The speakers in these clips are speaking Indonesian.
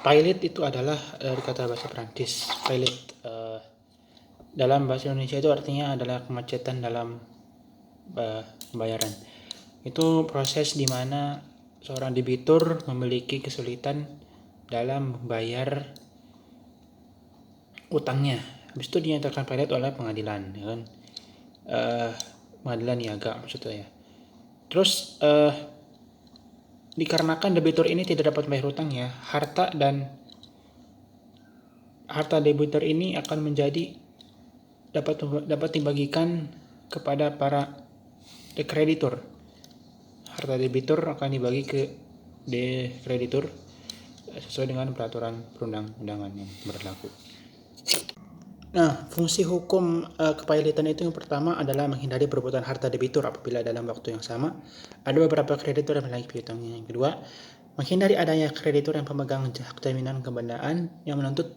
Pilot itu adalah dari kata bahasa Prancis. Pilot dalam bahasa Indonesia itu artinya adalah kemacetan dalam pembayaran. Itu proses di mana seorang debitur memiliki kesulitan dalam membayar utangnya. Habis itu dinyatakan pilot oleh pengadilan, ya kan? Pengadilan niaga maksudnya ya. Terus dikarenakan debitur ini tidak dapat membayar hutangnya, harta debitur ini akan menjadi dapat dibagikan kepada para kreditur. Harta debitur akan dibagi ke kreditur sesuai dengan peraturan perundang-undangan yang berlaku. Nah, fungsi hukum kepailitan itu yang pertama adalah menghindari perebutan harta debitur apabila dalam waktu yang sama ada beberapa kreditur yang memiliki piutangnya. Yang kedua, menghindari adanya kreditur yang pemegang hak jaminan kebendaan yang menuntut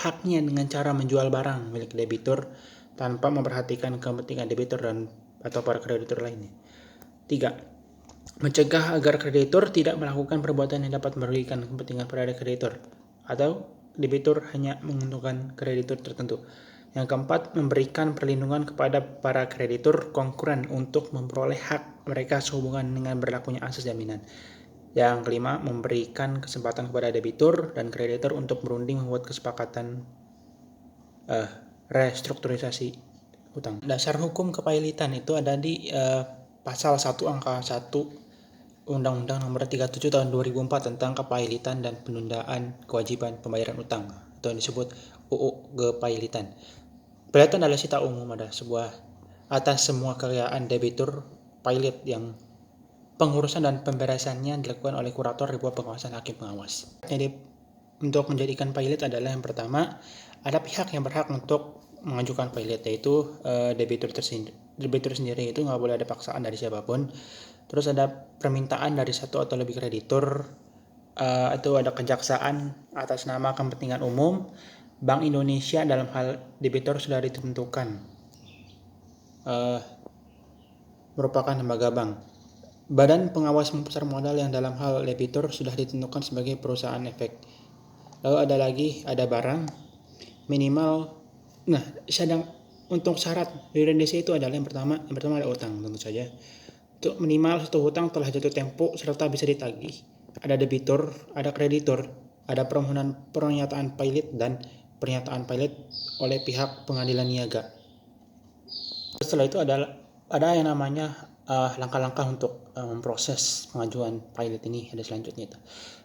haknya dengan cara menjual barang milik debitur tanpa memperhatikan kepentingan debitur atau para kreditur lainnya. 3. Mencegah agar kreditur tidak melakukan perbuatan yang dapat merugikan kepentingan para kreditur atau debitur hanya menguntungkan kreditur tertentu. Yang keempat, memberikan perlindungan kepada para kreditur konkuren untuk memperoleh hak mereka sehubungan dengan berlakunya asas jaminan. Yang kelima, memberikan kesempatan kepada debitur dan kreditur untuk berunding membuat kesepakatan restrukturisasi hutang. Dasar hukum kepailitan itu ada di pasal 1 angka 1 Undang-Undang Nomor 37 Tahun 2004 tentang kepailitan dan penundaan kewajiban pembayaran utang atau yang disebut UU Kepailitan. Pailitan adalah sita umum atas semua kekayaan debitur pailit yang pengurusan dan pemberesannya dilakukan oleh kurator di bawah pengawasan hakim pengawas. Jadi untuk menjadikan pailit adalah yang pertama, ada pihak yang berhak untuk mengajukan pailit, yaitu debitur sendiri. Itu nggak boleh ada paksaan dari siapapun. Terus ada permintaan dari satu atau lebih kreditur, atau ada kejaksaan atas nama kepentingan umum. Bank Indonesia dalam hal debitur sudah ditentukan merupakan lembaga bank. Badan pengawas pasar modal yang dalam hal debitur sudah ditentukan sebagai perusahaan efek. Lalu ada barang minimal. Nah, untuk syarat di Indonesia itu adalah yang pertama ada utang tentu saja. Untuk minimal satu hutang telah jatuh tempo serta bisa ditagih. Ada debitur, ada kreditur, ada permohonan pernyataan pailit dan pernyataan pailit oleh pihak pengadilan niaga. Setelah itu ada yang namanya langkah-langkah untuk memproses pengajuan pailit ini. Ada selanjutnya itu.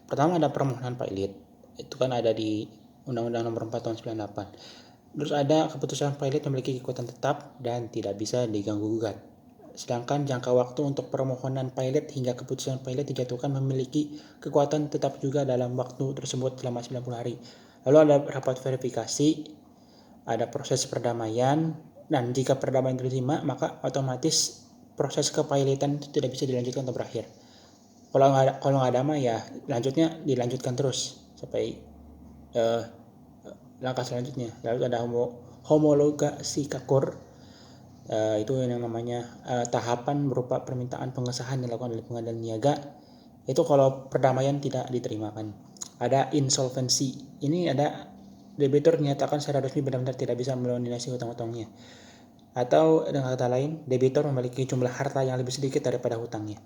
Pertama ada permohonan pailit. Itu kan ada di Undang-Undang Nomor 4 Tahun 98. Terus ada keputusan pailit memiliki kekuatan tetap dan tidak bisa diganggu-gugat. Sedangkan jangka waktu untuk permohonan pailit hingga keputusan pailit dijatuhkan memiliki kekuatan tetap juga dalam waktu tersebut selama 90 hari. Lalu ada rapat verifikasi, ada proses perdamaian, dan jika perdamaian diterima maka otomatis proses kepailitan itu tidak bisa dilanjutkan atau berakhir. Kalau nggak damai ya dilanjutkan terus sampai langkah selanjutnya. Lalu ada homologasi KAKUR. Itu yang namanya tahapan berupa permintaan pengesahan dilakukan oleh pengadilan niaga. Itu kalau perdamaian tidak diterima kan. Ada insolvensi. Ini ada debitur dinyatakan secara resmi benar-benar tidak bisa melunasi hutang-hutangnya. Atau dengan kata lain, debitur memiliki jumlah harta yang lebih sedikit daripada hutangnya.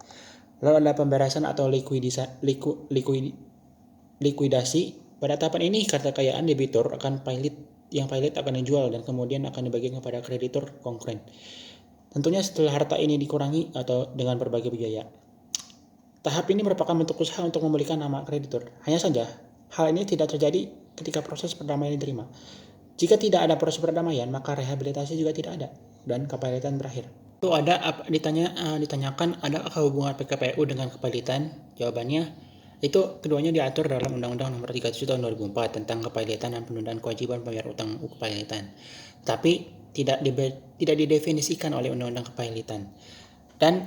Lalu ada pemberesan atau likuidasi. Pada tahapan ini harta kekayaan debitur akan pailit akan dijual dan kemudian akan dibagikan kepada kreditur konkuren. Tentunya setelah harta ini dikurangi atau dengan berbagai biaya. Tahap ini merupakan bentuk usaha untuk memulihkan nama kreditur. Hanya saja, hal ini tidak terjadi ketika proses perdamaian diterima. Jika tidak ada proses perdamaian, maka rehabilitasi juga tidak ada dan kepailitan berakhir. Itu ditanyakan adakah hubungan PKPU dengan kepailitan? Jawabannya itu keduanya diatur dalam Undang-Undang Nomor 37 Tahun 2004 tentang kepailitan dan penundaan kewajiban pembayar utang kepailitan. Tapi tidak didefinisikan oleh Undang-Undang Kepailitan. Dan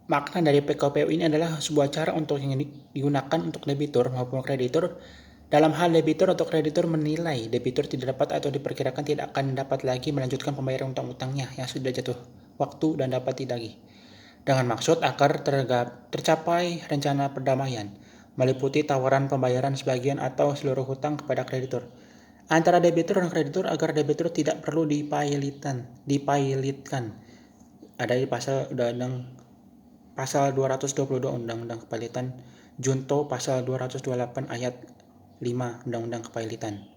makna dari PKPU ini adalah sebuah cara untuk yang digunakan untuk debitur maupun kreditur. Dalam hal debitur atau kreditur menilai debitur tidak dapat atau diperkirakan tidak akan dapat lagi melanjutkan pembayaran utang-utangnya yang sudah jatuh waktu dan dapat ditagih. dengan maksud agar tercapai rencana perdamaian, meliputi tawaran pembayaran sebagian atau seluruh hutang kepada kreditur antara debitur dan kreditur agar debitur tidak perlu dipailitkan. Ada di pasal pasal 222 Undang-Undang Kepailitan, junto pasal 228 ayat 5 Undang-Undang Kepailitan.